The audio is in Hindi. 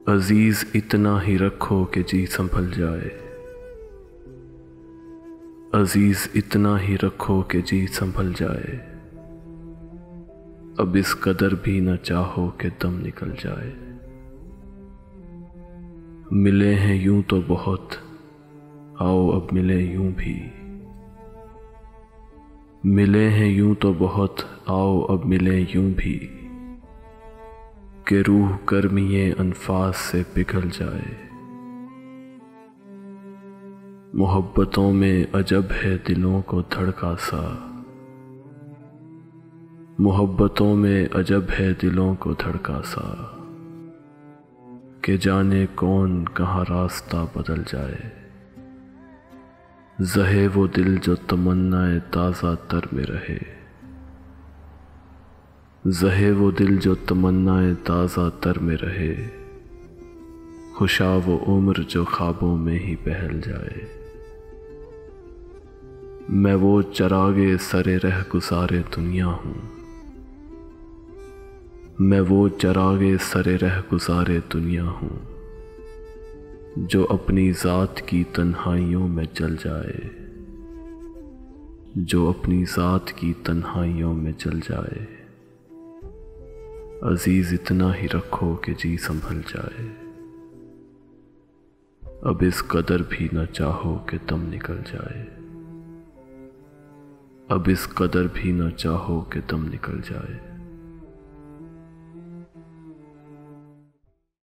अजीज इतना ही रखो कि जी संभल जाए। अजीज इतना ही रखो कि जी संभल जाए। अब इस कदर भी न चाहो कि दम निकल जाए। मिले हैं यूं तो बहुत, आओ अब मिले यूं भी। मिले हैं यूं तो बहुत, आओ अब मिले यूं भी, कि रूह गर्मिये अनफास से पिघल जाए। मोहब्बतों में अजब है दिलों को धड़का सा। मोहब्बतों में अजब है दिलों को धड़का सा, कि जाने कौन कहाँ रास्ता बदल जाए। ज़हे वो दिल जो तमन्नाए ताज़ा तर में रहे। ज़हे वो दिल जो तमन्नाए ताज़ा तर में रहे। खुशा वो उम्र जो ख्वाबों में ही बहल जाए। मैं वो चरागे सरे रह गुज़ारे दुनिया हूँ। मैं वो चरागे सरे रह गुज़ारे दुनिया हूँ, जो अपनी ज़ात की तन्हाइयों में जल जाए। जो अपनी ज़ात की तन्हाइयों में जल जाए। अजीज इतना ही रखो कि जी संभल जाए। अब इस कदर भी न चाहो कि दम निकल जाए। अब इस कदर भी न चाहो कि दम निकल जाए।